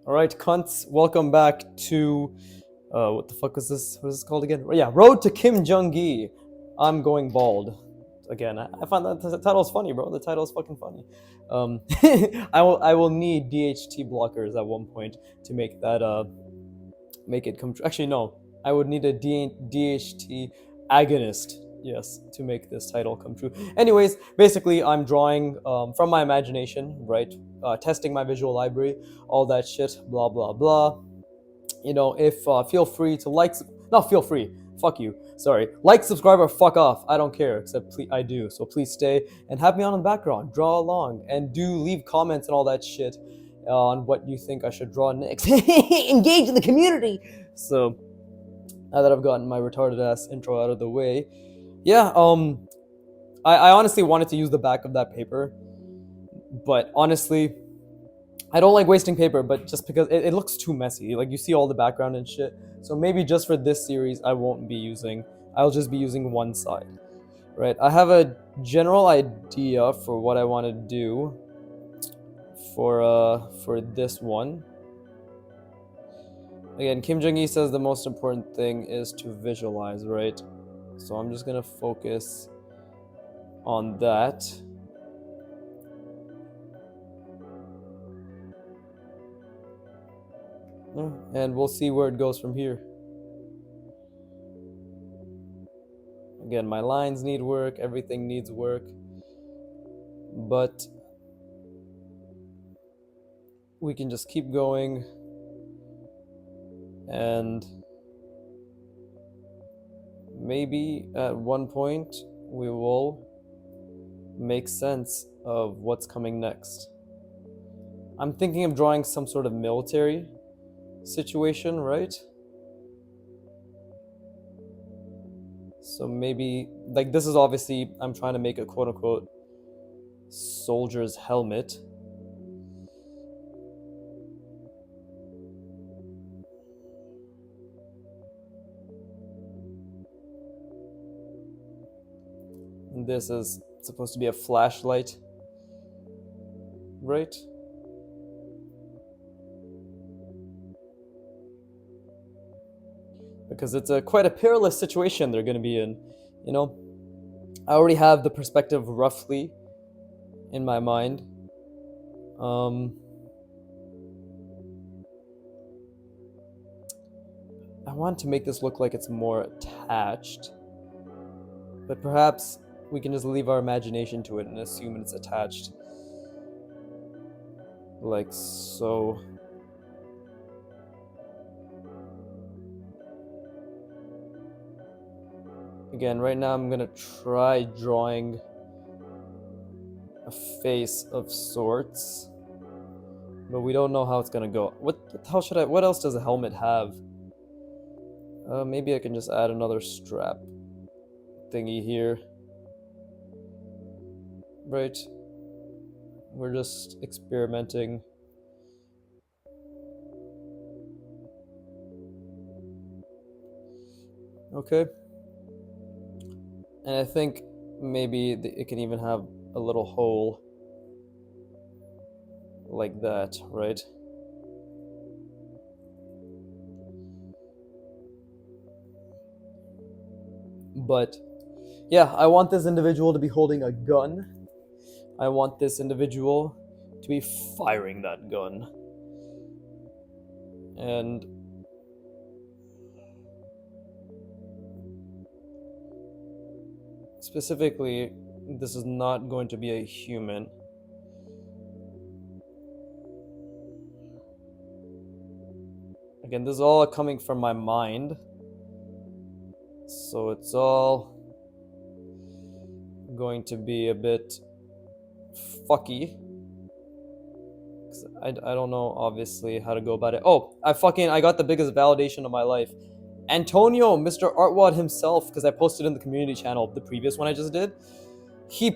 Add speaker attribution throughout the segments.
Speaker 1: All right, cunts, welcome back to what the fuck is this? What is this called again? Oh, yeah, Road to Kim Jung-gi. I'm going bald. Again, I found that the title's funny, bro. The title's fucking funny. I will need DHT blockers at one point to make that make it come true. Actually, no, I would need a DHT agonist. Yes, to make this title come true. Anyways, basically, I'm drawing from my imagination, right? Testing my visual library, all that shit, blah blah blah. If feel free to not feel free, fuck you, sorry, like, subscribe, or fuck off, I don't care, except I do, so please stay and have me on in the background, draw along, and do leave comments and all that shit on what you think I should draw next. Engage in the community. So now that I've gotten my retarded ass intro out of the way, yeah, I honestly wanted to use the back of that paper, but honestly I don't like wasting paper, but just because it looks too messy. Like, you see all the background and shit. So maybe just for this series, I'll just be using one side, right? I have a general idea for what I want to do for this one. Again, Kim Jung-gi says the most important thing is to visualize, right? So I'm just gonna focus on that. And we'll see where it goes from here. Again, my lines need work, everything needs work, but we can just keep going, and maybe at one point we will make sense of what's coming next. I'm thinking of drawing some sort of military situation, right? So maybe, like, this is obviously, I'm trying to make a quote-unquote soldier's helmet. And this is supposed to be a flashlight, right? Because it's quite a perilous situation they're going to be in. I already have the perspective roughly in my mind. I want to make this look like it's more attached, but perhaps we can just leave our imagination to it and assume it's attached, like so. Again, right now I'm gonna try drawing a face of sorts, but we don't know how it's gonna go. What else does a helmet have? Maybe I can just add another strap thingy here. Right? We're just experimenting. Okay. And I think maybe it can even have a little hole like that, right? But yeah, I want this individual to be holding a gun. I want this individual to be firing that gun. And specifically, this is not going to be a human. Again, this is all coming from my mind, so it's all going to be a bit fucky. I don't know, obviously, how to go about it. Oh, I got the biggest validation of my life. Antonio, Mr. Artwad himself, because I posted in the community channel, the previous one I just did, he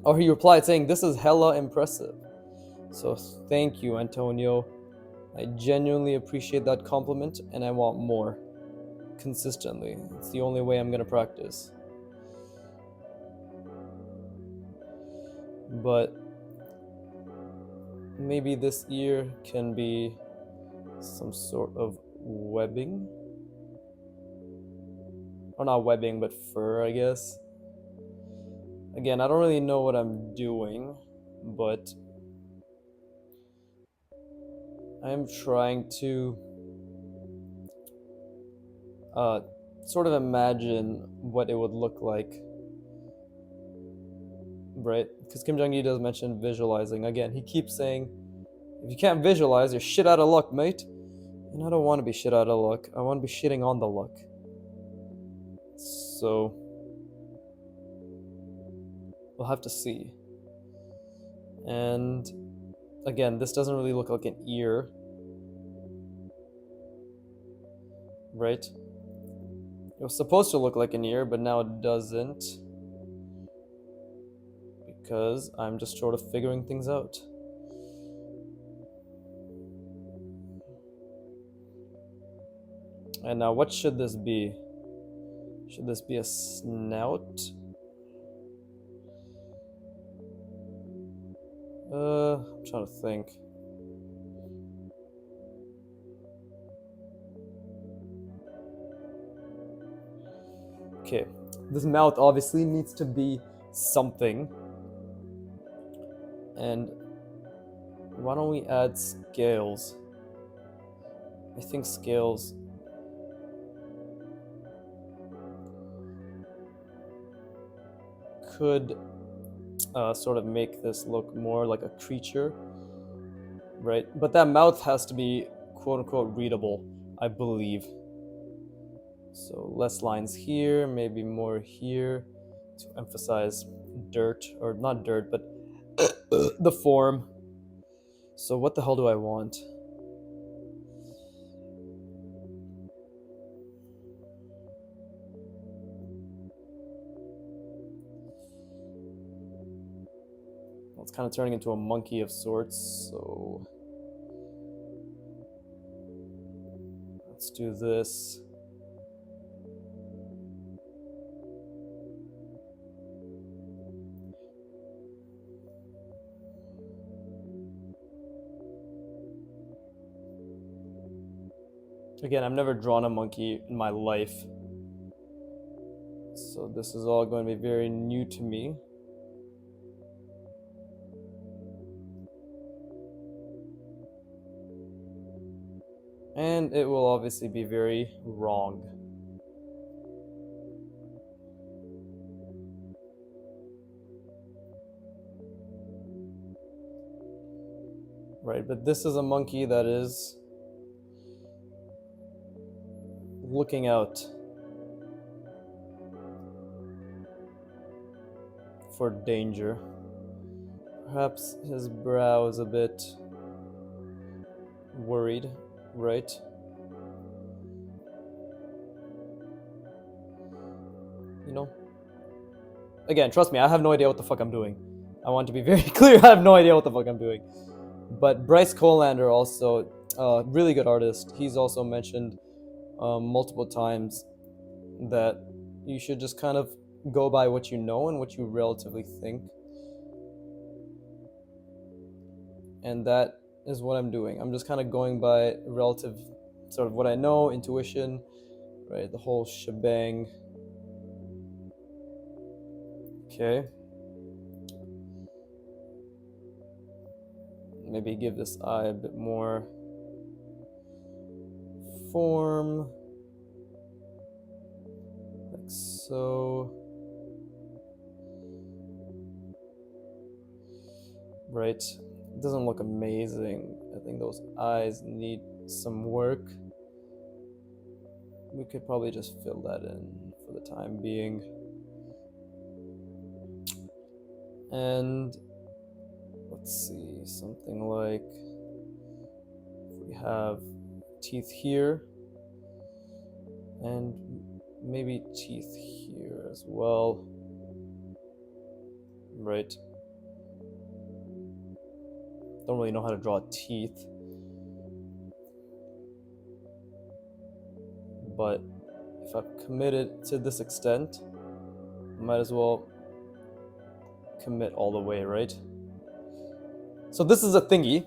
Speaker 1: replied saying, "This is hella impressive." So thank you, Antonio. I genuinely appreciate that compliment, and I want more. Consistently. It's the only way I'm gonna practice. But maybe this ear can be some sort of webbing. Or not webbing, but fur, I guess. Again, I don't really know what I'm doing, but I'm trying to sort of imagine what it would look like, right? Because Kim Jong-il does mention visualizing. Again, he keeps saying, if you can't visualize, you're shit out of luck, mate. And I don't want to be shit out of luck. I want to be shitting on the luck. So we'll have to see. And again, this doesn't really look like an ear, right? It was supposed to look like an ear, but now it doesn't, because I'm just sort of figuring things out. And now, what should this be? Should this be a snout? I'm trying to think. Okay, this mouth obviously needs to be something. And why don't we add scales? I think scales could sort of make this look more like a creature, right? But that mouth has to be quote-unquote readable, I believe. So less lines here, maybe more here to emphasize dirt, or not dirt, but the form. So what the hell do I want? Well, it's kind of turning into a monkey of sorts, so let's do this. Again, I've never drawn a monkey in my life, so this is all going to be very new to me. And it will obviously be very wrong. Right, but this is a monkey that is looking out for danger. Perhaps his brow is a bit worried, right? You know? Again, trust me, I have no idea what the fuck I'm doing. I want to be very clear, I have no idea what the fuck I'm doing. But Bryce Colander also, really good artist, he's also mentioned multiple times that you should just kind of go by what you know and what you relatively think. And that is what I'm doing. I'm just kind of going by relative, sort of what I know, intuition, right? The whole shebang. Okay. Maybe give this eye a bit more form, like so. Right, it doesn't look amazing. I think those eyes need some work. We could probably just fill that in for the time being. And let's see, something like, if we have teeth here, and maybe teeth here as well, right? Don't really know how to draw teeth, but if I've committed to this extent, I might as well commit all the way, right? So this is a thingy,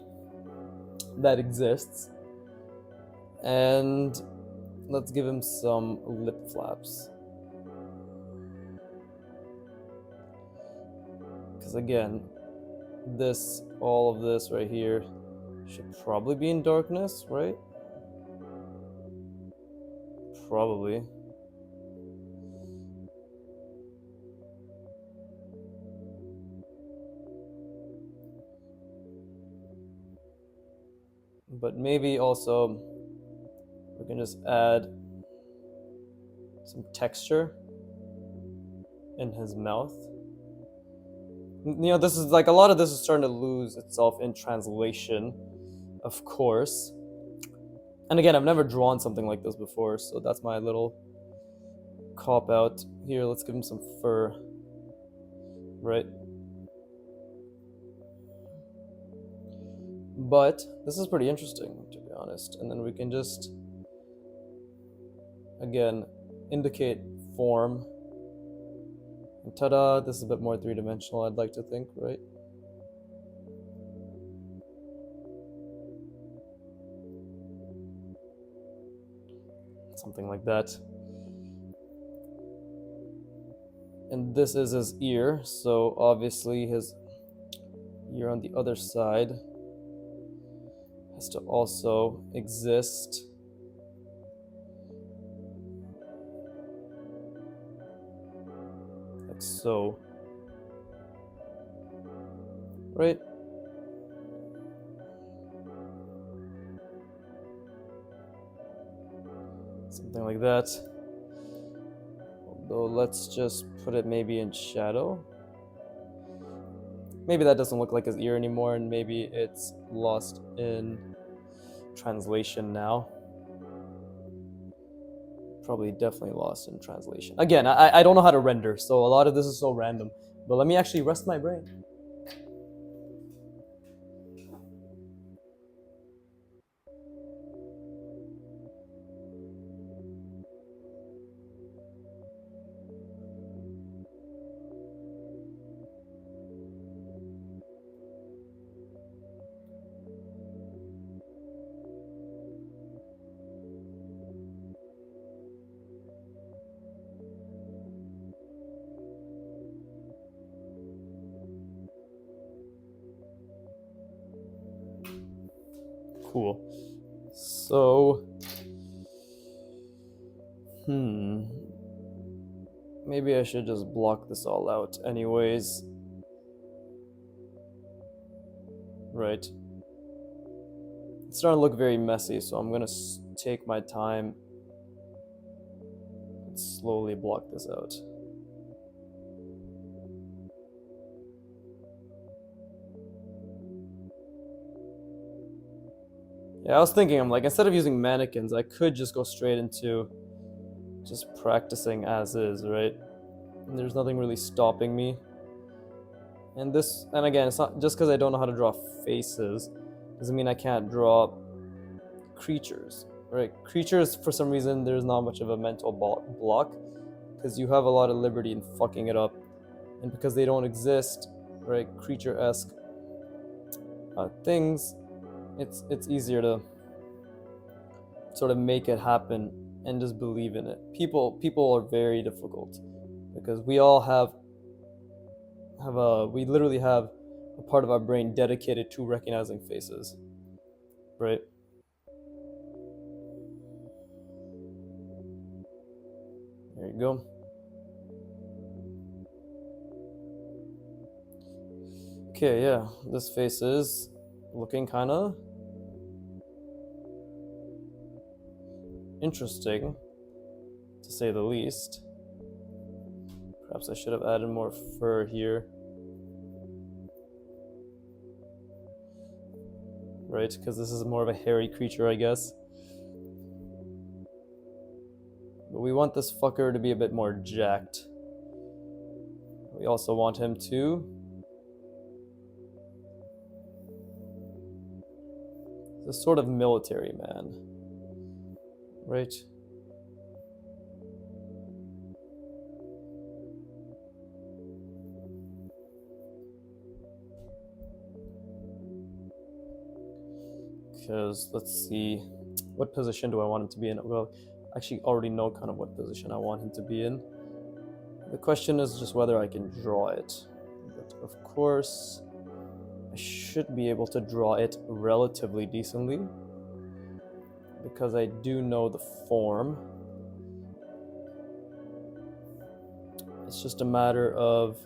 Speaker 1: that exists. And let's give him some lip flaps. Because again, all of this right here should probably be in darkness, right? Probably. But maybe also we can just add some texture in his mouth. This is like a lot of this is starting to lose itself in translation, of course. And again, I've never drawn something like this before, so that's my little cop out. Here, let's give him some fur. Right? But this is pretty interesting, to be honest. And then we can just, again, indicate form. And ta-da, this is a bit more three-dimensional, I'd like to think, right? Something like that. And this is his ear, so obviously his ear on the other side has to also exist. Like so. Right? Something like that. Although let's just put it maybe in shadow. Maybe that doesn't look like his ear anymore, and maybe it's lost in translation now. Probably definitely lost in translation. Again, I don't know how to render, so a lot of this is so random. But let me actually rest my brain. Cool. So, maybe I should just block this all out anyways. Right. It's starting to look very messy, so I'm gonna take my time and slowly block this out. Yeah, I was thinking, I'm like, instead of using mannequins, I could just go straight into just practicing as is, right? And there's nothing really stopping me. And again, it's not just because I don't know how to draw faces, doesn't mean I can't draw creatures, right? Creatures, for some reason, there's not much of a mental block, because you have a lot of liberty in fucking it up. And because they don't exist, right, creature-esque things, it's easier to sort of make it happen and just believe in it. People are very difficult, because we all we literally have a part of our brain dedicated to recognizing faces, right? There you go. Okay, yeah, this face is looking kind of interesting, to say the least. Perhaps I should have added more fur here. Right, because this is more of a hairy creature, I guess. But we want this fucker to be a bit more jacked. We also want him to... This sort of military man. Right? because let's see, what position do I want him to be in? Well, I actually already know kind of what position I want him to be in. The question is just whether I can draw it. But of course, I should be able to draw it relatively decently because I do know the form. It's just a matter of...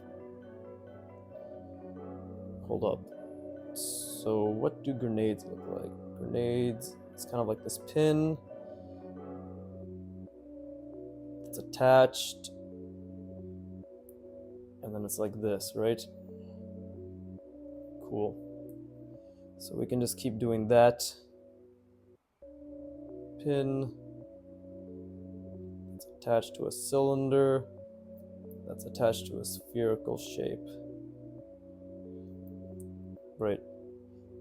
Speaker 1: Hold up. So what do grenades look like? Grenades, it's kind of like this pin. It's attached. And then it's like this, right? Cool. So we can just keep doing that. Pin. It's attached to a cylinder. That's attached to a spherical shape. Right.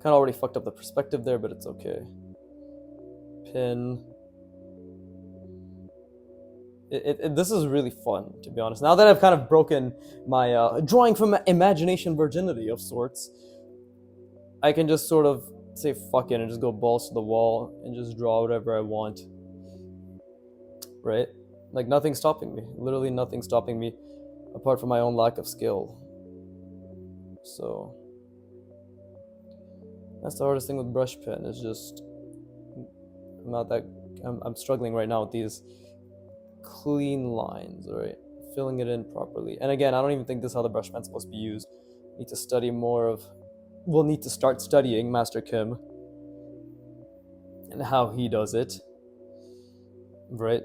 Speaker 1: Kind of already fucked up the perspective there, but it's okay. Pin. This is really fun, to be honest. Now that I've kind of broken my drawing from imagination virginity of sorts, I can just sort of say fuck it and just go balls to the wall and just draw whatever I want. Right? Like, nothing's stopping me. Literally nothing stopping me apart from my own lack of skill. So that's the hardest thing with brush pen, is just I'm struggling right now with these clean lines, right? Filling it in properly. And again, I don't even think this is how the brush pen's supposed to be used. Need to study more of... We'll need to start studying Master Kim and how he does it, right?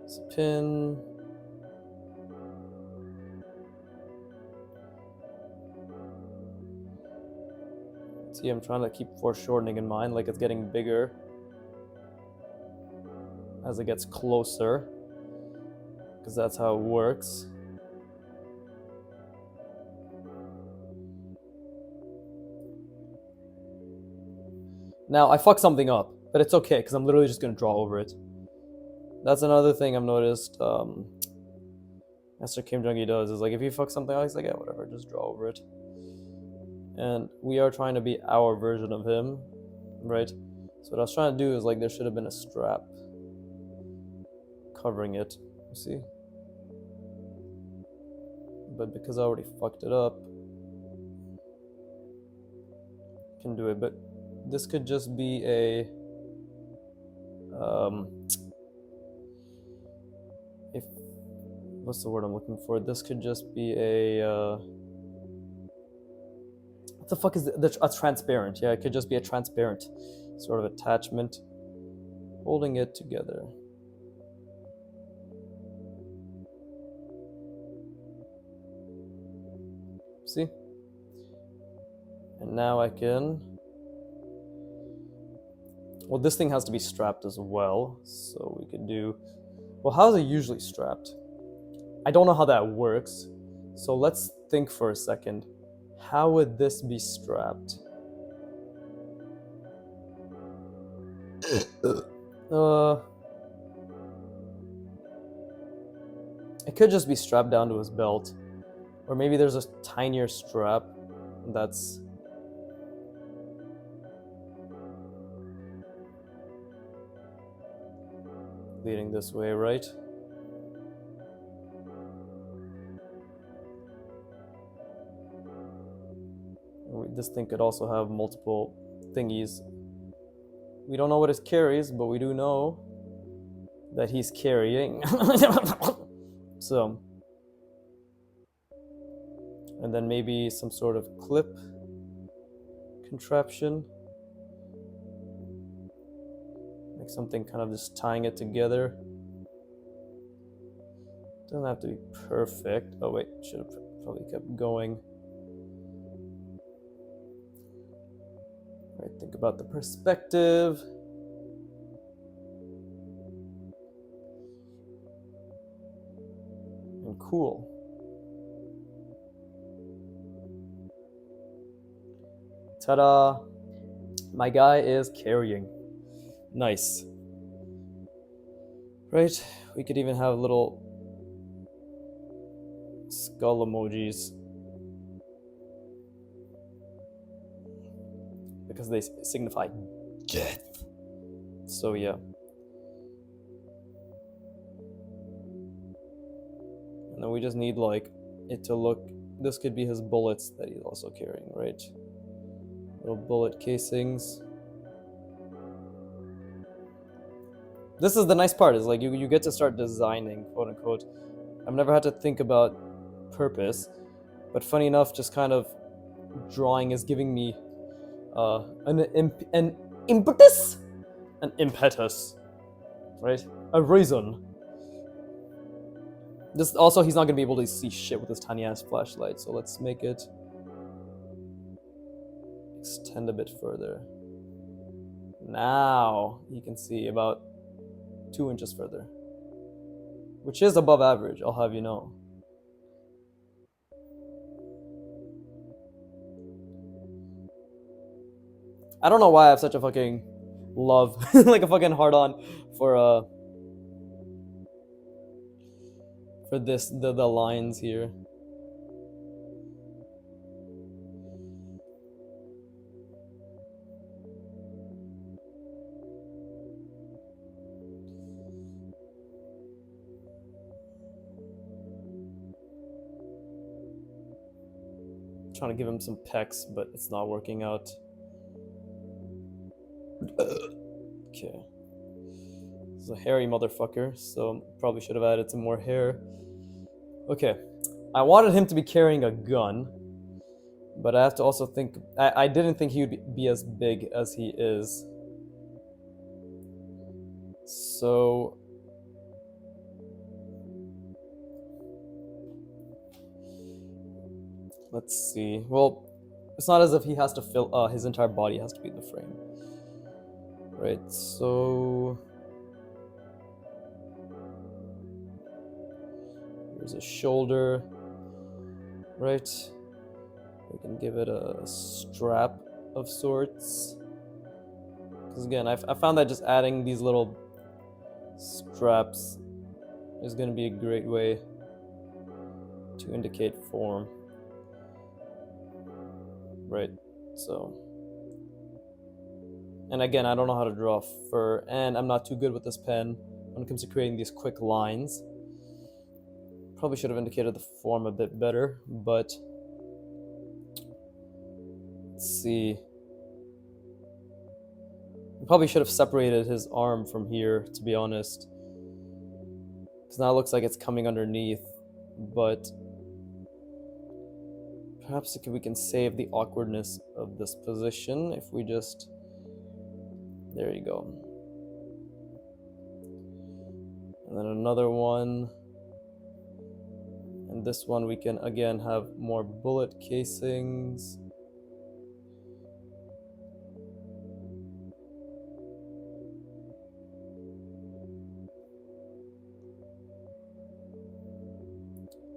Speaker 1: It's a pin. See, I'm trying to keep foreshortening in mind, like it's getting bigger as it gets closer, because that's how it works. Now, I fucked something up, but it's okay, because I'm literally just going to draw over it. That's another thing I've noticed Master Kim Jung does, is like, if you fuck something up, he's like, yeah, whatever, just draw over it. And we are trying to be our version of him, right? So what I was trying to do is, like, there should have been a strap covering it, you see? But because I already fucked it up, I can do it. But this could just be a what's the word I'm looking for? This could just be a what the fuck is a transparent? Yeah, it could just be a transparent sort of attachment holding it together. See? And now I can... Well, this thing has to be strapped as well, so we could do... Well, how is it usually strapped? I don't know how that works, so let's think for a second. How would this be strapped? It could just be strapped down to his belt. Or maybe there's a tinier strap that's... leading this way, right? This thing could also have multiple thingies. We don't know what it carries, but we do know that he's carrying. So, and then maybe some sort of clip contraption, like something kind of just tying it together. Doesn't have to be perfect. Oh wait, should have probably kept going. Right, think about the perspective. And cool. Ta-da! My guy is carrying. Nice. Right, we could even have little skull emojis. Because they signify death. So yeah. And then we just need like it to look, this could be his bullets that he's also carrying, right? Little bullet casings. This is the nice part, is like you get to start designing, quote unquote. I've never had to think about purpose, but funny enough, just kind of drawing is giving me an impetus, an impetus, right? A reason. This also, he's not gonna be able to see shit with this tiny ass flashlight, so let's make it extend a bit further. Now he can see about 2 inches further, which is above average, I'll have you know. I don't know why I have such a fucking love, like a fucking hard on for this, the lines here. Trying to give him some pecs, but it's not working out. Okay. This is a hairy motherfucker, so probably should have added some more hair. Okay. I wanted him to be carrying a gun, but I have to also think, I didn't think he would be as big as he is. So let's see. Well, it's not as if he has to fill, his entire body has to be in the frame. Right, so here's a shoulder, right? We can give it a strap of sorts. Because again, I found that just adding these little straps is going to be a great way to indicate form. Right, so. And again, I don't know how to draw fur, and I'm not too good with this pen when it comes to creating these quick lines. Probably should have indicated the form a bit better, but let's see. I probably should have separated his arm from here, to be honest. Because now it looks like it's coming underneath, but perhaps we can save the awkwardness of this position if we just... There you go. And then another one. And this one we can again have more bullet casings.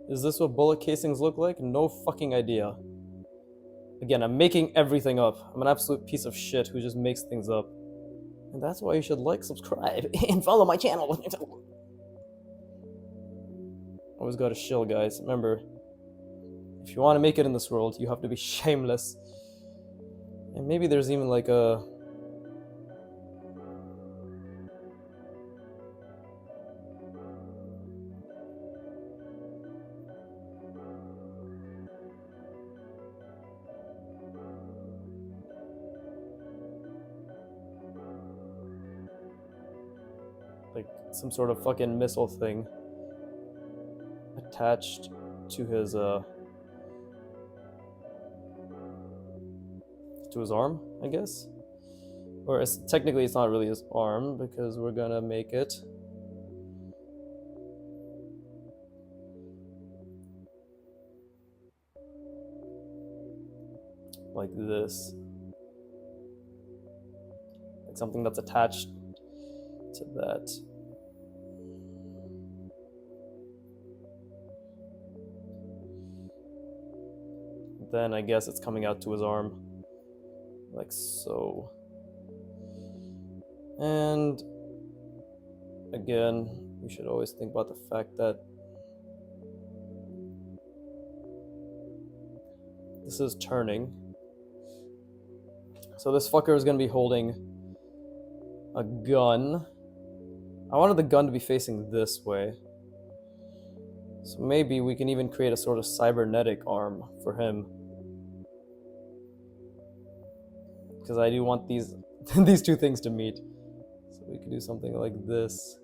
Speaker 1: Is this what bullet casings look like? No fucking idea. Again, I'm making everything up. I'm an absolute piece of shit who just makes things up. And that's why you should like, subscribe, and follow my channel. Always gotta shill, guys. Remember, if you want to make it in this world, you have to be shameless. And maybe there's even like a... like some sort of fucking missile thing attached to his arm, I guess. Or technically it's not really his arm, because we're gonna make it like this, like something that's attached to that. Then I guess it's coming out to his arm, like so. And again, we should always think about the fact that This is turning. So this fucker is gonna be holding a gun. I wanted the gun to be facing this way. So maybe we can even create a sort of cybernetic arm for him. Because I do want these these two things to meet. So we could do something like this.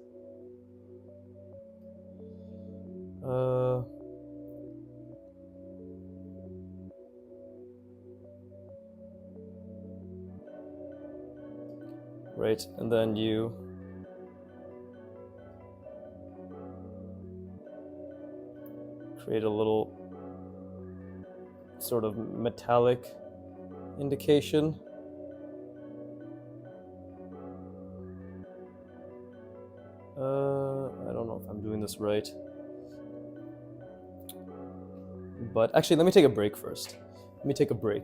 Speaker 1: Right, and then you create a little sort of metallic indication. I don't know if I'm doing this right. But actually, let me take a break first. Let me take a break.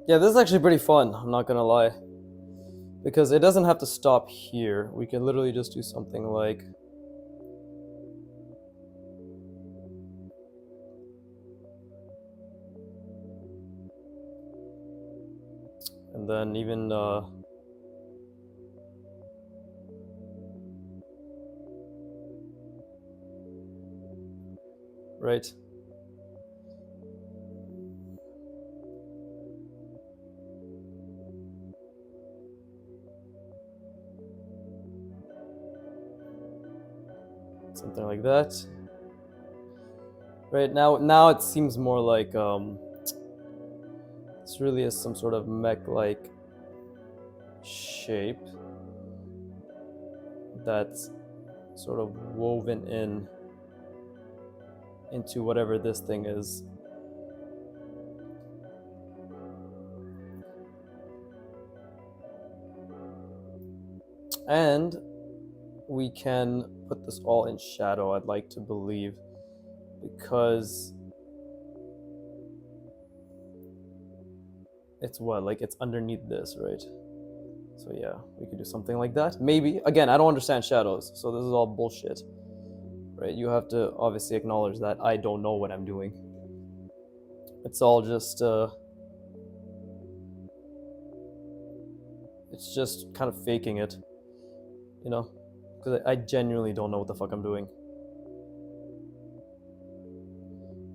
Speaker 1: Yeah, this is actually pretty fun, I'm not gonna lie. Because it doesn't have to stop here. We can literally just do something like... And then even... Right. Something like that. Right, now it seems more like this really is some sort of mech-like shape that's sort of woven into whatever this thing is. And we can put this all in shadow, I'd like to believe, because it's what, like it's underneath this, right? So yeah, we could do something like that. Maybe. Again, I don't understand shadows, so this is all bullshit. Right? You have to obviously acknowledge that I don't know what I'm doing. It's all just it's just kind of faking it, you know? Because I genuinely don't know what the fuck I'm doing.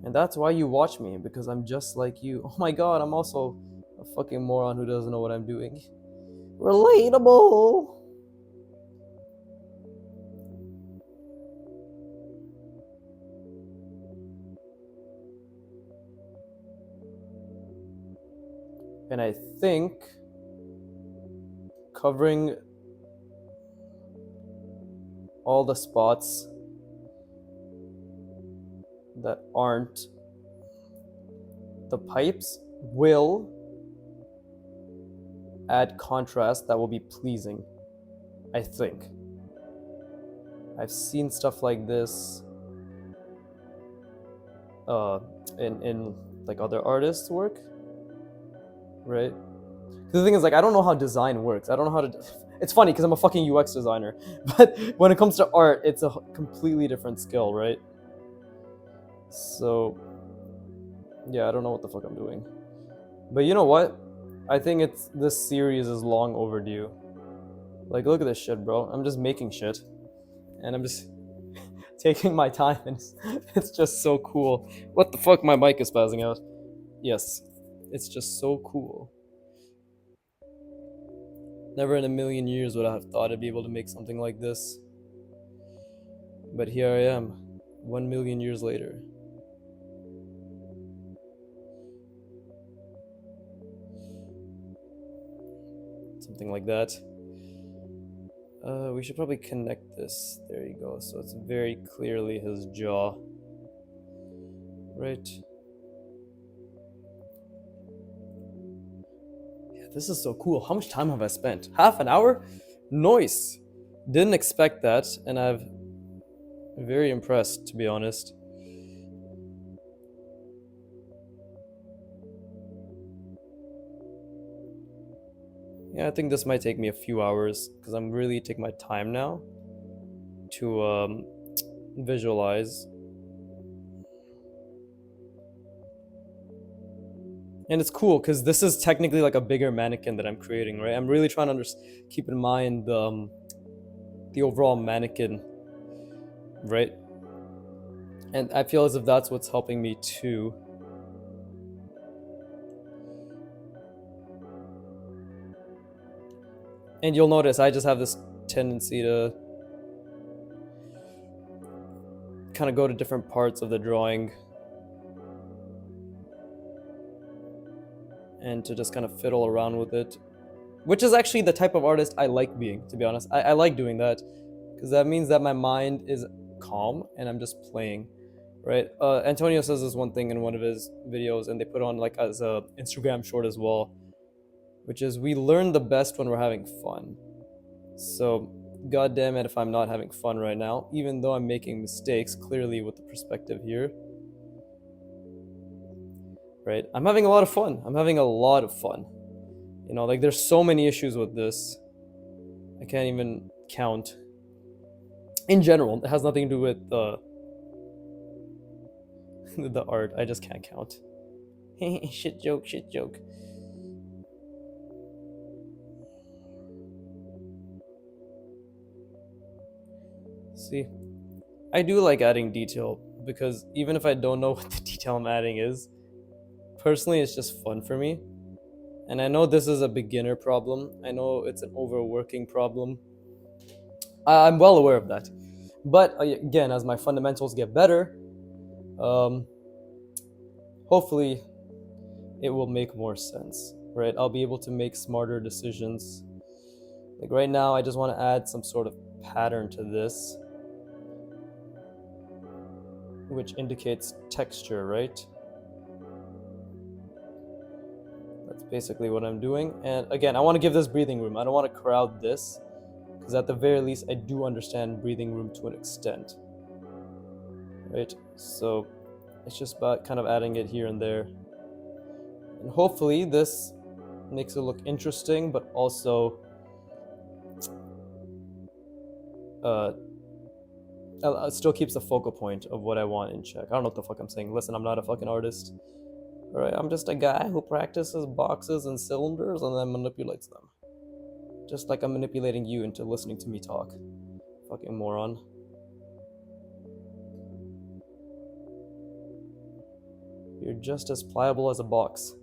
Speaker 1: And that's why you watch me, because I'm just like you. Oh my god, I'm also a fucking moron who doesn't know what I'm doing. Relatable! And I think covering all the spots that aren't the pipes will add contrast that will be pleasing, I think. I've seen stuff like this in like other artists' work, right? The thing is, like, I don't know how design works. I don't know how to... It's funny because I'm a fucking UX designer, but when it comes to art, it's a completely different skill, right? So, yeah, I don't know what the fuck I'm doing. But you know what? I think this series is long overdue. Like, look at this shit, bro. I'm just making shit. And I'm just taking my time, and it's just so cool. What the fuck? My mic is spazzing out. Yes, it's just so cool. Never in a million years would I have thought I'd be able to make something like this. But here I am, 1 million years later. something like that. We should probably connect this. There you go. So it's very clearly his jaw. Right. Yeah, this is so cool. How much time have I spent? Half an hour? Nice. Didn't expect that, and I'm very impressed, to be honest. Yeah, I think this might take me a few hours because I'm really taking my time now to visualize. And it's cool because this is technically like a bigger mannequin that I'm creating, right? I'm really trying to keep in mind the overall mannequin, right? And I feel as if that's what's helping me too. And you'll notice I just have this tendency to kind of go to different parts of the drawing and to just kind of fiddle around with it, which is actually the type of artist I like being, to be honest. I like doing that because that means that my mind is calm and I'm just playing, right? Antonio says this one thing in one of his videos, and they put on like as a Instagram short as well, which is we learn the best when we're having fun. So god damn it if I'm not having fun right now, even though I'm making mistakes clearly with the perspective here, right? I'm having a lot of fun. I'm having a lot of fun. You know, like there's so many issues with this. I can't even count. In general, it has nothing to do with the art. I just can't count. Shit joke, shit joke. See, I do like adding detail because even if I don't know what the detail I'm adding is, personally it's just fun for me. And I know this is a beginner problem. I know it's an overworking problem. I'm well aware of that. But again, as my fundamentals get better, hopefully it will make more sense, right? I'll be able to make smarter decisions. Like right now, I just want to add some sort of pattern to this, which indicates texture, right? That's basically what I'm doing. And again, I want to give this breathing room. I don't want to crowd this, because at the very least, I do understand breathing room to an extent, right? So it's just about kind of adding it here and there. And hopefully this makes it look interesting, but also it still keeps the focal point of what I want in check. I don't know what the fuck I'm saying. Listen, I'm not a fucking artist. Alright, I'm just a guy who practices boxes and cylinders and then manipulates them. Just like I'm manipulating you into listening to me talk. Fucking moron. You're just as pliable as a box.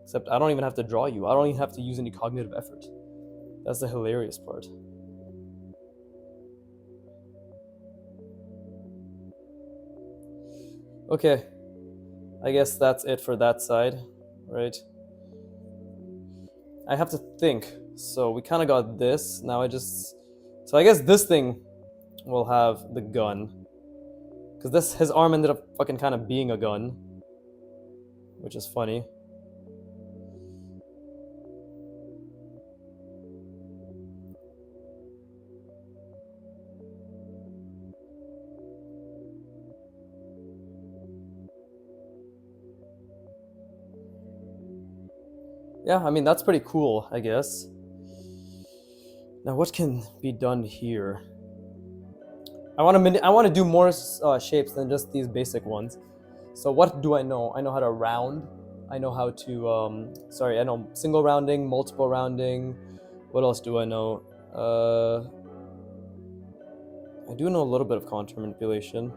Speaker 1: Except I don't even have to draw you. I don't even have to use any cognitive effort. That's the hilarious part. Okay, I guess that's it for that side, right? I have to think. So we kind of got this. Now so I guess this thing will have the gun. Because his arm ended up fucking kind of being a gun. Which is funny. Yeah, I mean, that's pretty cool, I guess. Now, what can be done here? I want to do more shapes than just these basic ones. So what do I know? I know how to round. I know how to, I know single rounding, multiple rounding. What else do I know? I do know a little bit of contour manipulation.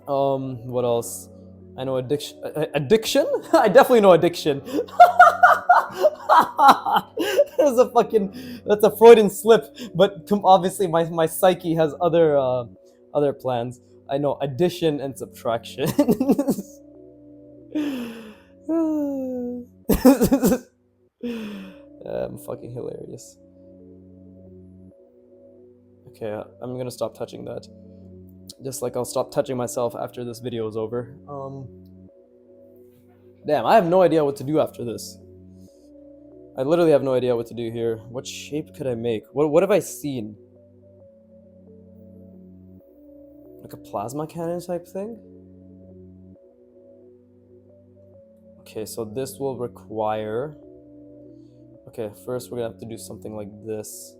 Speaker 1: What else? I know addiction. Addiction? I definitely know addiction. That's a Freudian slip, but obviously my psyche has other plans. I know addition and subtraction. fucking hilarious. Okay, I'm gonna stop touching that. Just like I'll stop touching myself after this video is over. Damn, I have no idea what to do after this. I literally have no idea what to do here. What shape could I make? What have I seen? Like a plasma cannon type thing? Okay, so this will require... Okay, first we're gonna have to do something like this.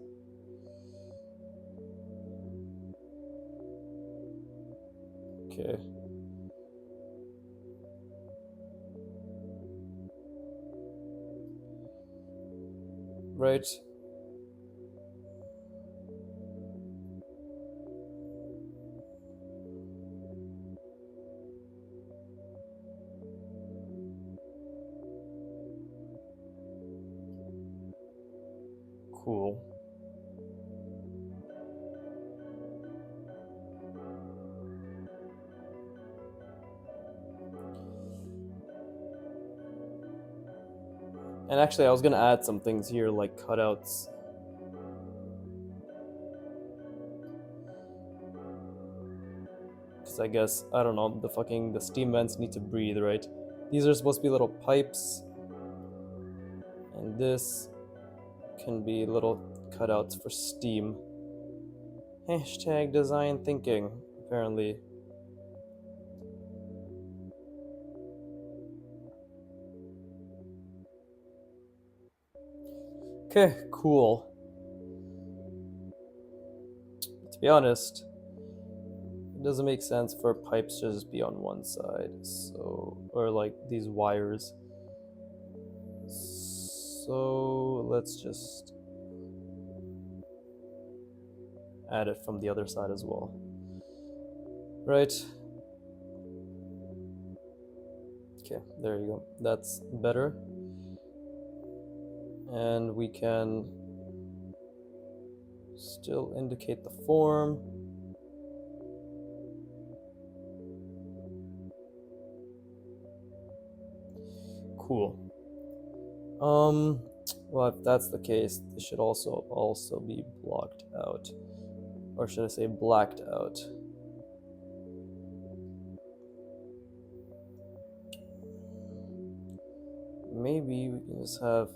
Speaker 1: Okay. Right. Cool. And actually, I was gonna add some things here, like cutouts. Because I guess, I don't know, the steam vents need to breathe, right? These are supposed to be little pipes. And this can be little cutouts for steam. Hashtag design thinking, apparently. Okay, cool. To be honest, it doesn't make sense for pipes to just be on one side, so, or like these wires. So let's just add it from the other side as well. Right. Okay, there you go. That's better. And we can still indicate the form. Cool. Well, if that's the case, this should also be blocked out. Or should I say blacked out? Maybe we can just have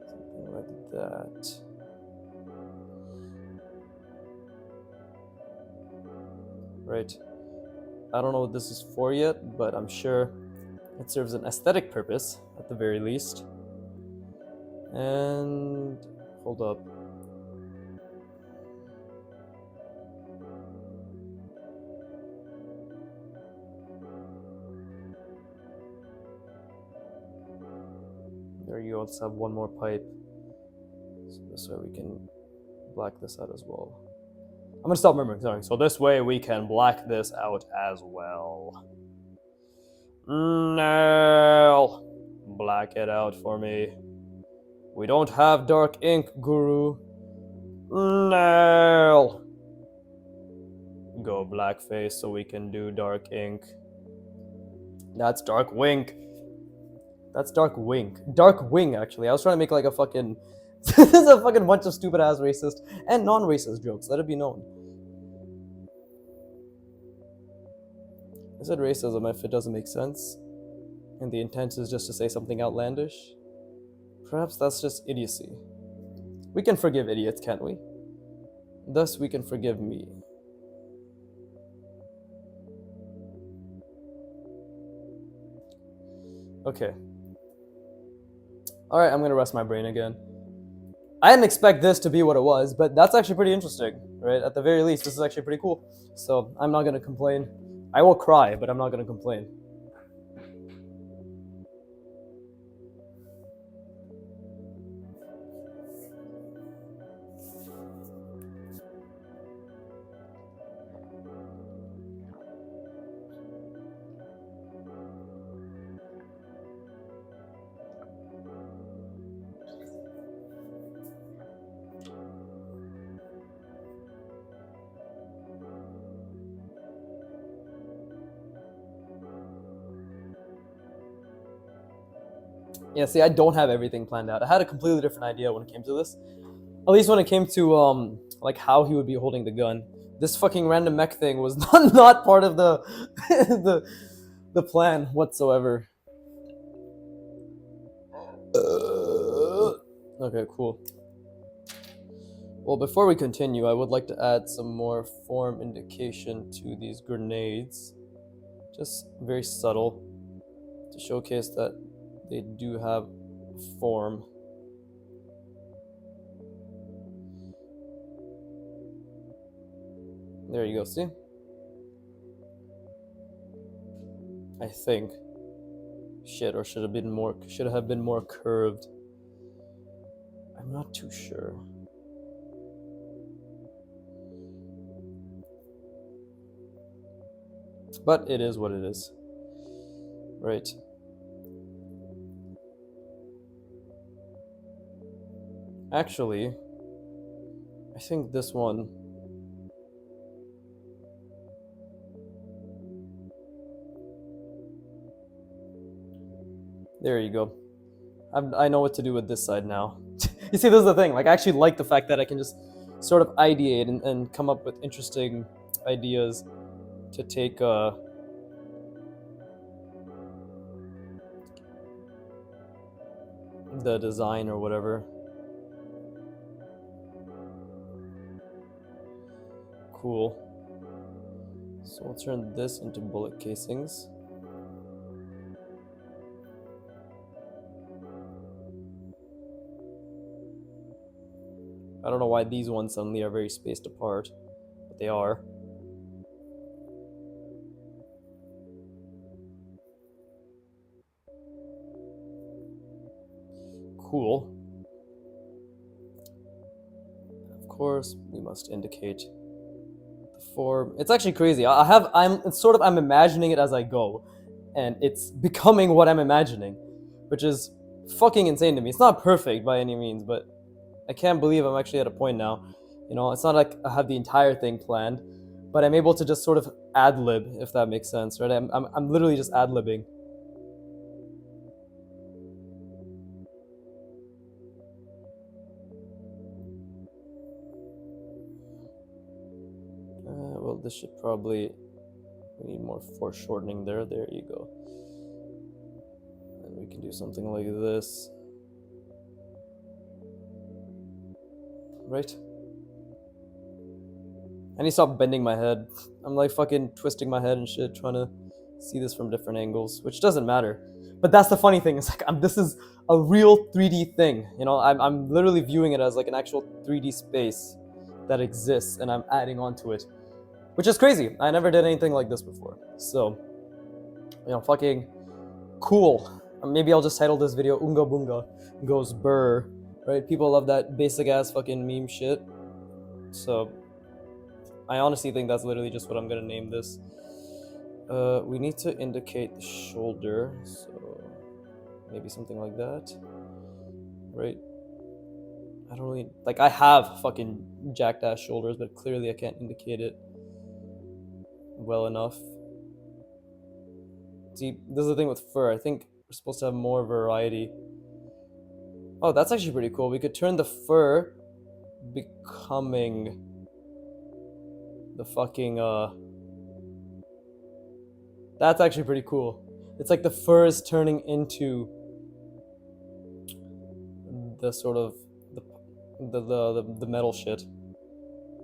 Speaker 1: something like that. Right. I don't know what this is for yet, but I'm sure it serves an aesthetic purpose at the very least. And hold up. There you go. Let's have one more pipe. So this way we can black this out as well. I'm gonna stop murmuring, sorry. So this way we can black this out as well. No! Black it out for me. We don't have dark ink, Guru. No! Go blackface so we can do dark ink. That's dark wink. That's dark wink. Dark wing, actually. I was trying to make like a fucking... This is a fucking bunch of stupid ass racist and non-racist jokes, let it be known. I said racism if it doesn't make sense, and the intent is just to say something outlandish. Perhaps that's just idiocy. We can forgive idiots, can't we? Thus we can forgive me. Okay. Alright, I'm gonna rest my brain again. I didn't expect this to be what it was, but that's actually pretty interesting, right? At the very least, this is actually pretty cool. So I'm not gonna complain. I will cry, but I'm not gonna complain. Yeah, see, I don't have everything planned out. I had a completely different idea when it came to this. At least when it came to like how he would be holding the gun. This fucking random mech thing was not part of the the plan whatsoever. Okay, cool. Well, before we continue, I would like to add some more form indication to these grenades. Just very subtle to showcase that they do have form. There you go, see? I think. Shit, or should have been more curved. I'm not too sure. But it is what it is. Right. Actually, I think this one. There you go. I know what to do with this side now. You see, this is the thing. Like, I actually like the fact that I can just sort of ideate and come up with interesting ideas to take the design or whatever. Cool. So we'll turn this into bullet casings. I don't know why these ones suddenly are very spaced apart, but they are. Cool. Of course, we must indicate the form. It's actually crazy. I'm imagining it as I go, and it's becoming what I'm imagining, which is fucking insane to me. It's not perfect by any means, but I can't believe I'm actually at a point now. You know, it's not like I have the entire thing planned, but I'm able to just sort of ad lib, if that makes sense, right? I'm literally just ad libbing. Well, this should probably, we need more foreshortening there. There you go. And we can do something like this. Right? I need to stop bending my head. I'm like fucking twisting my head and shit, trying to see this from different angles, which doesn't matter. But that's the funny thing. It's like this is a real 3D thing. You know, I'm literally viewing it as like an actual 3D space that exists, and I'm adding onto it, which is crazy. I never did anything like this before. So, you know, fucking cool. Maybe I'll just title this video "Unga Bunga Goes Burr." Right? People love that basic ass fucking meme shit. So, I honestly think that's literally just what I'm gonna name this. We need to indicate the shoulder, so maybe something like that, right? I don't really, like, I have fucking jacked ass shoulders, but clearly I can't indicate it well enough. See, this is the thing with fur. I think we're supposed to have more variety. Oh, that's actually pretty cool. We could turn the fur becoming the fucking that's actually pretty cool. It's like the fur is turning into the sort of the metal shit.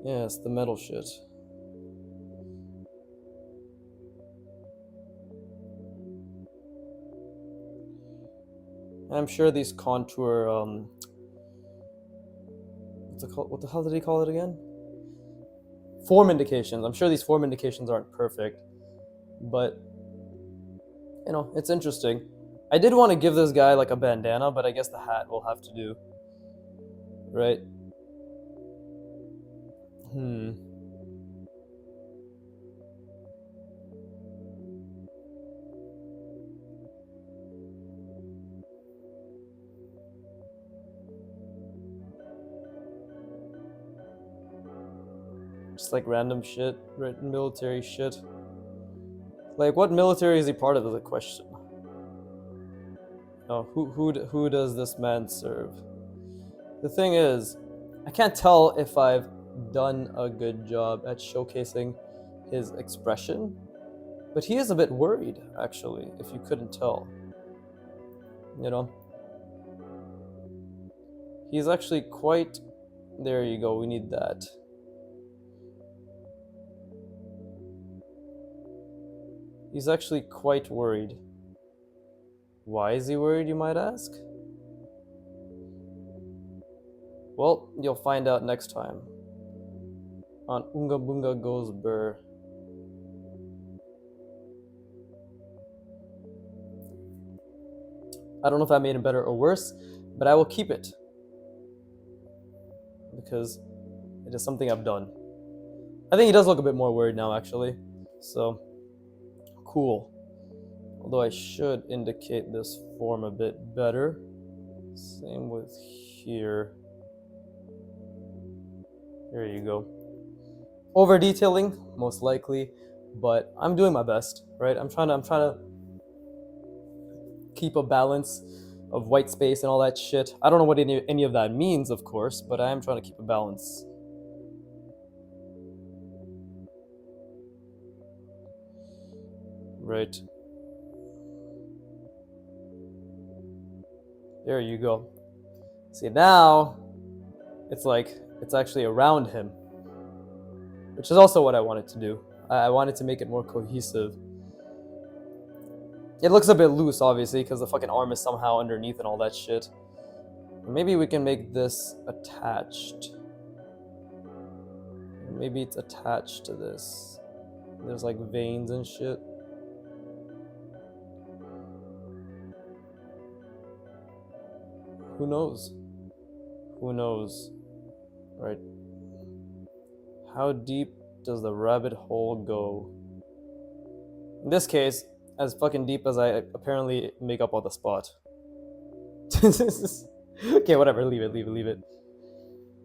Speaker 1: Yes, the metal shit. And I'm sure these contour what's it called? What the hell did he call it again? Form indications. I'm sure these form indications aren't perfect, but you know, it's interesting. I did want to give this guy like a bandana, but I guess the hat will have to do. Right? Just like random shit, right? Military shit. Like, what military is he part of is a question. No, who does this man serve? The thing is, I can't tell if I've done a good job at showcasing his expression, but he is a bit worried, actually, if you couldn't tell. You know? He's actually quite. There you go, we need that. He's actually quite worried. Why is he worried, you might ask? Well, you'll find out next time on Unga Bunga Goes Burr. I don't know if that made it better or worse, but I will keep it because it is something I've done. I think he does look a bit more worried now, actually. So, cool. Although I should indicate this form a bit better. Same with here. There you go. Over detailing, most likely, but I'm doing my best, right? I'm trying to keep a balance of white space and all that shit. I don't know what any of that means, of course, but I am trying to keep a balance. Right. There you go. See, now it's like it's actually around him, which is also what I wanted to do. I wanted to make it more cohesive. It looks a bit loose, obviously, because the fucking arm is somehow underneath and all that shit. Maybe we can make this attached. Maybe it's attached to this. There's like veins and shit. Who knows? Who knows? Right. How deep does the rabbit hole go? In this case, as fucking deep as I apparently make up on the spot. Okay, whatever, leave it.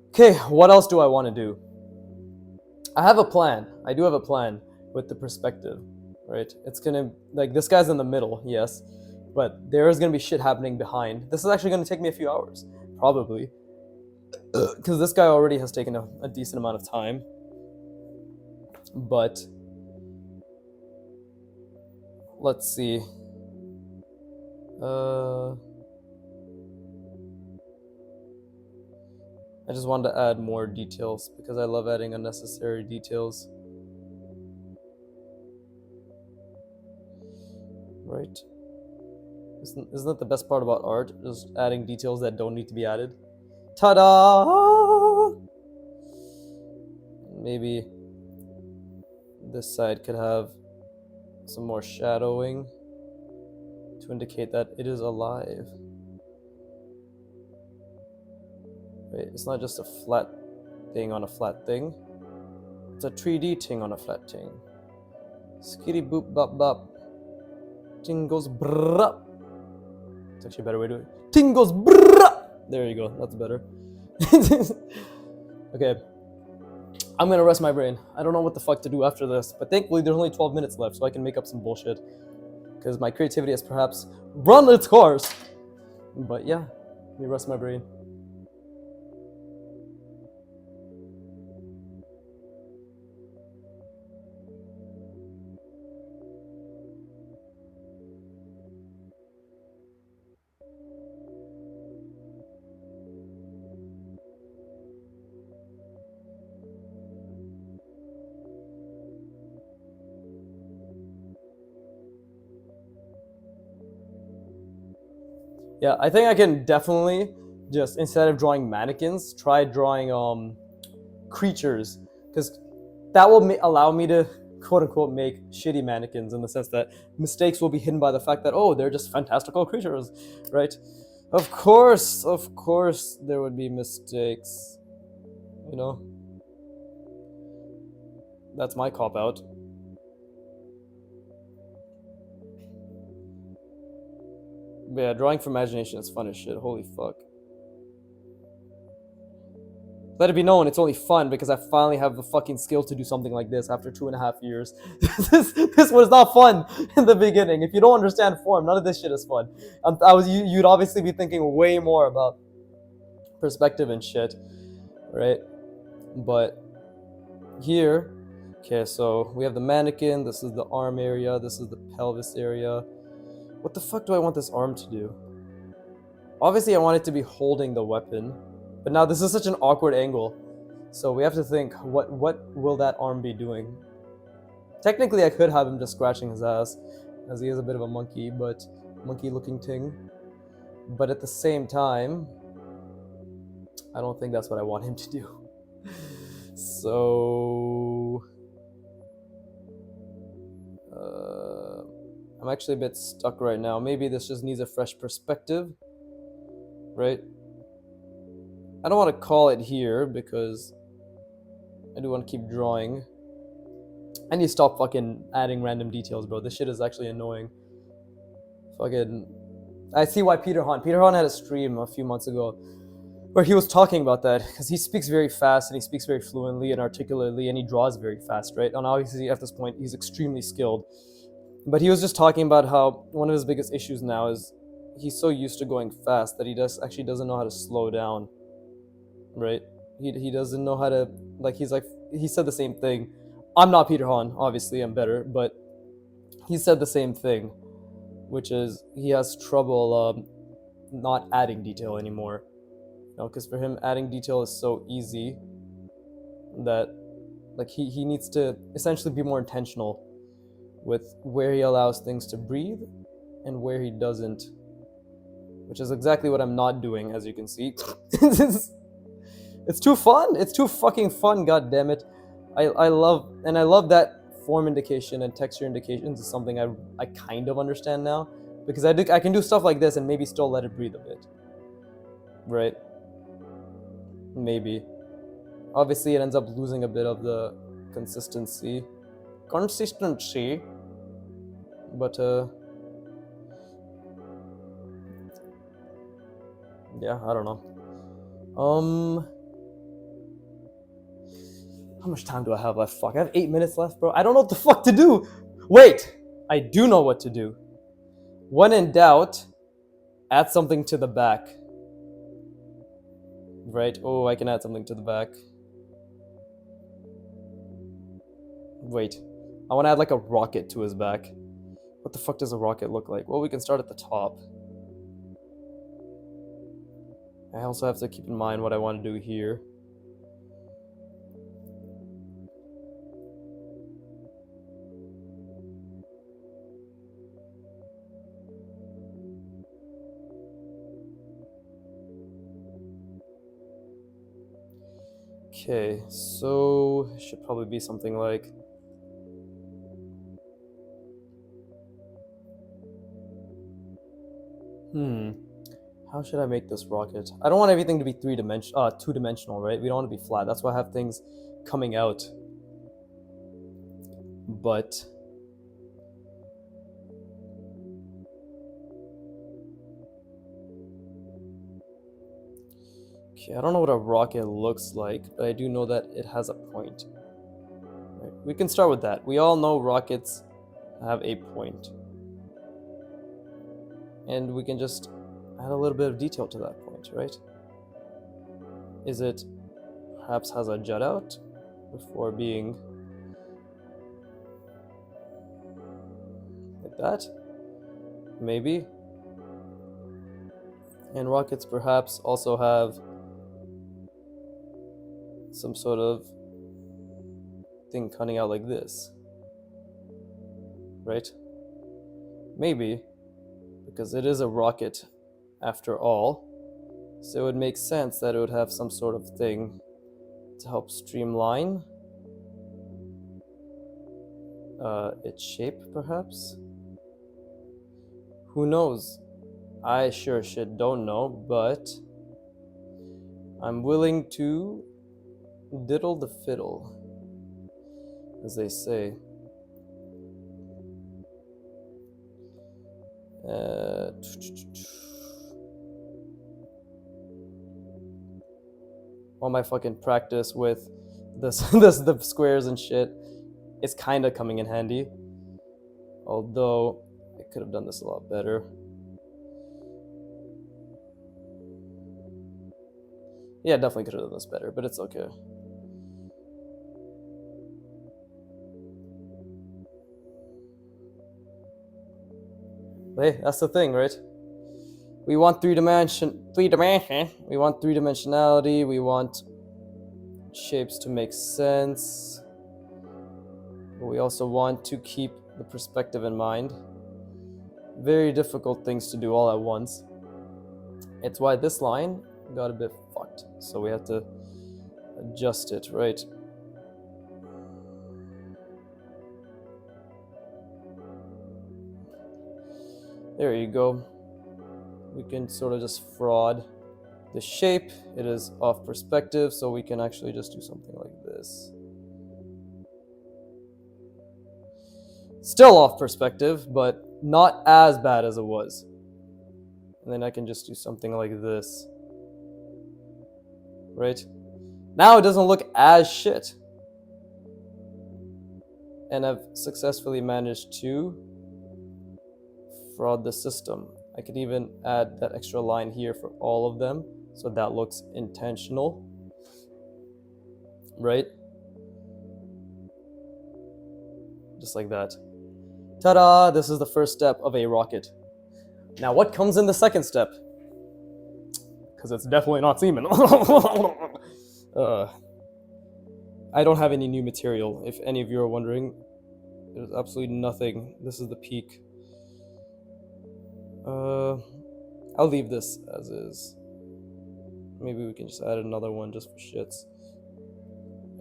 Speaker 1: Okay, what else do I want to do? I have a plan. I do have a plan with the perspective, right? It's gonna, like, this guy's in the middle, yes, but there is gonna be shit happening behind. This is actually gonna take me a few hours, probably, because this guy already has taken a decent amount of time. But let's see. I just wanted to add more details because I love adding unnecessary details. Right? Isn't that the best part about art? Just adding details that don't need to be added. Ta-da! Maybe this side could have some more shadowing to indicate that it is alive. Right? It's not just a flat thing on a flat thing. It's a 3D thing on a flat thing. Skitty boop bop bop. Ting goes brrrr. It's actually a better way to do it. Ting goes brrrr. There you go. That's better. Okay. I'm gonna rest my brain. I don't know what the fuck to do after this, but thankfully there's only 12 minutes left, so I can make up some bullshit. Because my creativity has perhaps run its course. But yeah, let me rest my brain. Yeah, I think I can definitely just, instead of drawing mannequins, try drawing creatures, because that will allow me to quote unquote make shitty mannequins, in the sense that mistakes will be hidden by the fact that, oh, they're just fantastical creatures, right? Of course there would be mistakes, you know? That's my cop out. But yeah, drawing for imagination is fun as shit. Holy fuck. Let it be known, it's only fun because I finally have the fucking skill to do something like this after 2.5 years. this was not fun in the beginning. If you don't understand form, none of this shit is fun. You'd obviously be thinking way more about perspective and shit, right? But here, okay, so we have the mannequin. This is the arm area. This is the pelvis area. What the fuck do I want this arm to do? Obviously, I want it to be holding the weapon, but now this is such an awkward angle. So we have to think, what will that arm be doing? Technically, I could have him just scratching his ass, as he is a bit of a monkey, but monkey-looking thing. But at the same time, I don't think that's what I want him to do. So... I'm actually a bit stuck right now. Maybe this just needs a fresh perspective, right? I don't want to call it here because I do want to keep drawing. I need to stop fucking adding random details, bro. This shit is actually annoying. Fucking... I see why Peter Han had a stream a few months ago where he was talking about that, because he speaks very fast and he speaks very fluently and articulately and he draws very fast, right? And obviously at this point he's extremely skilled. But he was just talking about how one of his biggest issues now is he's so used to going fast that he actually doesn't know how to slow down, right? He doesn't know how to, like, he said the same thing. I'm not Peter Han, obviously I'm better, but he said the same thing, which is he has trouble not adding detail anymore. You know, because for him adding detail is so easy that, like, he needs to essentially be more intentional with where he allows things to breathe and where he doesn't, which is exactly what I'm not doing, as you can see. It's too fun. It's too fucking fun. God damn it! I love that form indication and texture indications is something I kind of understand now, because I can do stuff like this and maybe still let it breathe a bit, right? Maybe. Obviously, it ends up losing a bit of the consistency. But yeah, I don't know. How much time do I have left? Fuck, I have 8 minutes left, bro. I don't know what the fuck to do. Wait, I do know what to do. When in doubt, add something to the back. Right? Oh, I can add something to the back. Wait, I want to add like a rocket to his back. What the fuck does a rocket look like? Well, we can start at the top. I also have to keep in mind what I want to do here. Okay, so it should probably be something like... How should I make this rocket? I don't want everything to be two-dimensional, right? We don't want to be flat. That's why I have things coming out. But... okay, I don't know what a rocket looks like, but I do know that it has a point. Right, we can start with that. We all know rockets have a point. And we can just add a little bit of detail to that point, right? Is it perhaps has a jut out before being like that? Maybe. And rockets perhaps also have some sort of thing cutting out like this, right? Maybe, because it is a rocket after all, so it would make sense that it would have some sort of thing to help streamline its shape, perhaps? Who knows? I sure shit don't know, but I'm willing to diddle the fiddle, as they say. all my fucking practice with the squares and shit is kind of coming in handy. Although I could have done this a lot better. Yeah, definitely could have done this better, but it's okay. But hey, that's the thing, right? We want we want three dimensionality, we want shapes to make sense, but we also want to keep the perspective in mind. Very difficult things to do all at once. It's why this line got a bit fucked, so we have to adjust it, right? There you go. We can sort of just fraud the shape. It is off perspective, so we can actually just do something like this. Still off perspective, but not as bad as it was. And then I can just do something like this. Right? Now it doesn't look as shit. And I've successfully managed to fraud the system. I could even add that extra line here for all of them, so that looks intentional. Right? Just like that. Ta-da! This is the first step of a rocket. Now what comes in the second step? Because it's definitely not semen. I don't have any new material, if any of you are wondering. There's absolutely nothing. This is the peak. I'll leave this as is. Maybe we can just add another one just for shits.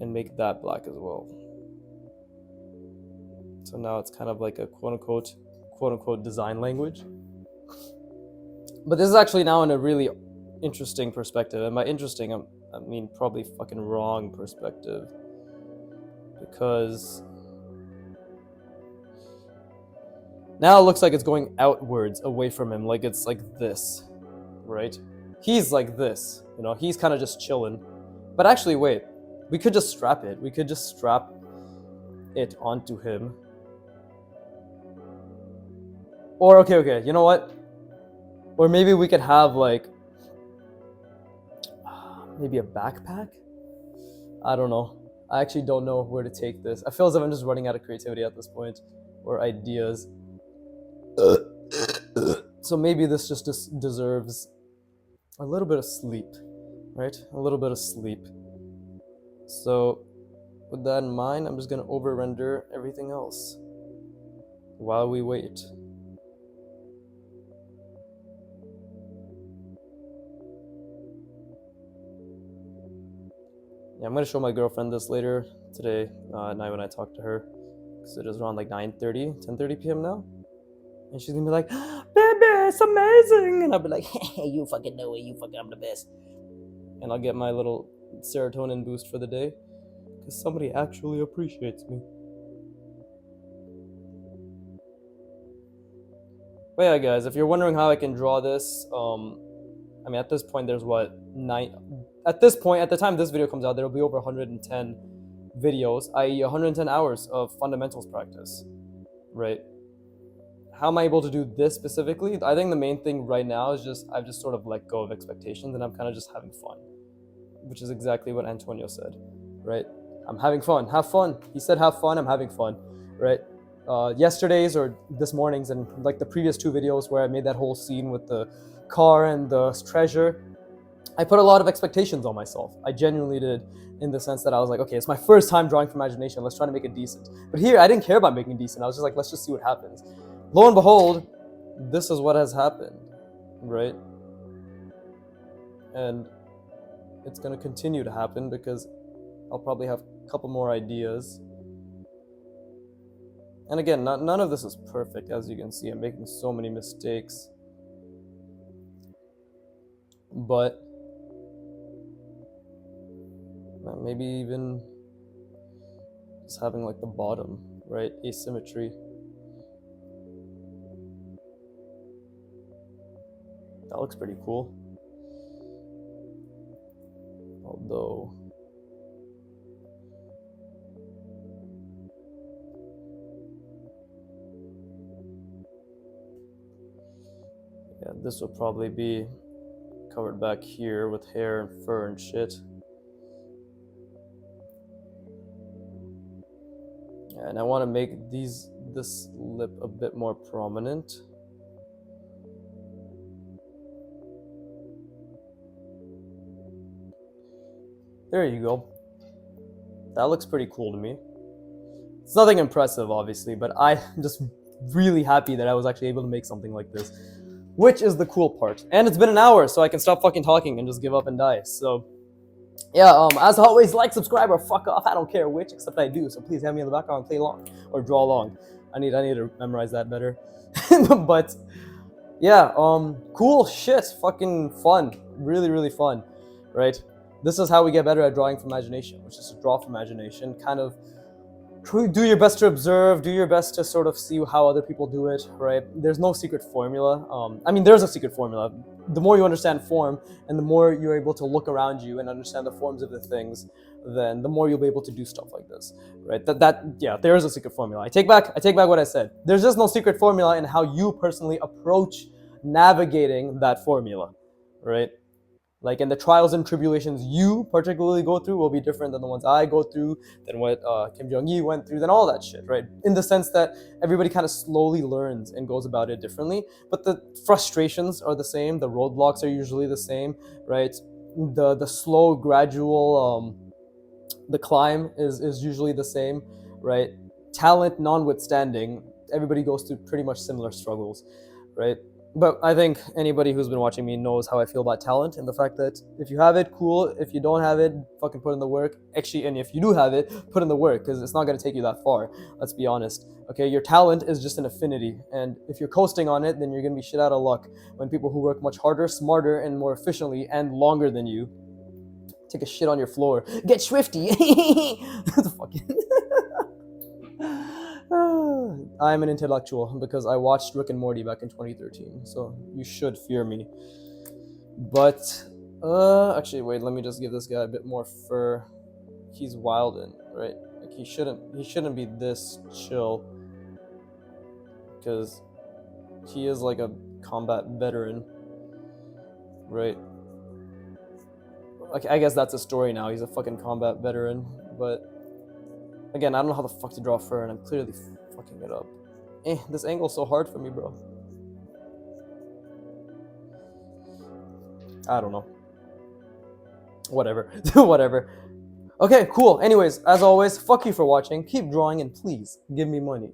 Speaker 1: And make that black as well. So now it's kind of like a quote unquote design language. But this is actually now in a really interesting perspective. And by interesting, I mean probably fucking wrong perspective. Because now it looks like it's going outwards away from him, like it's like this, right? He's like this, you know, he's kind of just chilling. But actually, wait, we could just strap it. We could just strap it onto him. Or, okay, you know what? Or maybe we could have like, maybe a backpack? I don't know. I actually don't know where to take this. I feel as if I'm just running out of creativity at this point, or ideas. So maybe this just deserves a little bit of sleep, right? A little bit of sleep. So with that in mind, I'm just gonna over render everything else while we wait. Yeah, I'm gonna show my girlfriend this later today at night when I talk to her, because it is around like 10:30 p.m. now. And she's gonna be like, baby, it's amazing. And I'll be like, hey, you fucking know it, you fucking, I'm the best. And I'll get my little serotonin boost for the day, because somebody actually appreciates me. But yeah, guys, if you're wondering how I can draw this, I mean, at this point, there's what, 9... At this point, at the time this video comes out, there will be over 110 videos, i.e. 110 hours of fundamentals practice, right? How am I able to do this specifically? I think the main thing right now is just I've just sort of let go of expectations and I'm kind of just having fun, which is exactly what Antonio said, right? I'm having fun. Have fun. He said have fun. I'm having fun, right? Yesterday's or this morning's and like the previous two videos where I made that whole scene with the car and the treasure, I put a lot of expectations on myself. I genuinely did, in the sense that I was like, okay, it's my first time drawing from imagination. Let's try to make it decent. But here, I didn't care about making it decent. I was just like, let's just see what happens. Lo and behold, this is what has happened, right? And it's going to continue to happen because I'll probably have a couple more ideas. And again, none of this is perfect. As you can see, I'm making so many mistakes. But maybe even just having like the bottom, right? Asymmetry. That looks pretty cool. Although, yeah, this will probably be covered back here with hair and fur and shit. Yeah, and I want to make this lip a bit more prominent. There you go. That looks pretty cool to me. It's nothing impressive, obviously, but I'm just really happy that I was actually able to make something like this, which is the cool part. And it's been an hour, so I can stop fucking talking and just give up and die. So, yeah, as always, like, subscribe, or fuck off. I don't care which, except I do. So please have me in the background and play along or draw along. I need to memorize that better. But yeah, cool shit, fucking fun, really, really fun, right? This is how we get better at drawing from imagination, which is to draw from imagination, kind of do your best to observe, do your best to sort of see how other people do it, right? There's no secret formula. I mean, there's a secret formula. The more you understand form and the more you're able to look around you and understand the forms of the things, then the more you'll be able to do stuff like this, right? Yeah, there is a secret formula. I take back what I said. There's just no secret formula in how you personally approach navigating that formula, right? Like, and the trials and tribulations you particularly go through will be different than the ones I go through, than what Kim Jong-il went through, than all that shit, right? In the sense that everybody kind of slowly learns and goes about it differently, but the frustrations are the same, the roadblocks are usually the same, right? The slow, gradual, the climb is usually the same, right? Talent notwithstanding, everybody goes through pretty much similar struggles, right? But I think anybody who's been watching me knows how I feel about talent, and the fact that if you have it, cool. If you don't have it, fucking put in the work. Actually, and if you do have it, put in the work, because it's not going to take you that far. Let's be honest. Okay, your talent is just an affinity, and if you're coasting on it, then you're going to be shit out of luck when people who work much harder, smarter, and more efficiently and longer than you take a shit on your floor. Get swifty. I'm an intellectual because I watched Rick and Morty back in 2013, so you should fear me. But actually, wait. Let me just give this guy a bit more fur. He's wildin', right? Like, he shouldn't be this chill, because he is like a combat veteran, right? Like, I guess that's a story now. He's a fucking combat veteran, but again, I don't know how the fuck to draw fur, and I'm clearly fucking it up. This angle's so hard for me, bro. I don't know. Whatever. Whatever. Okay, cool. Anyways, as always, fuck you for watching. Keep drawing, and please give me money.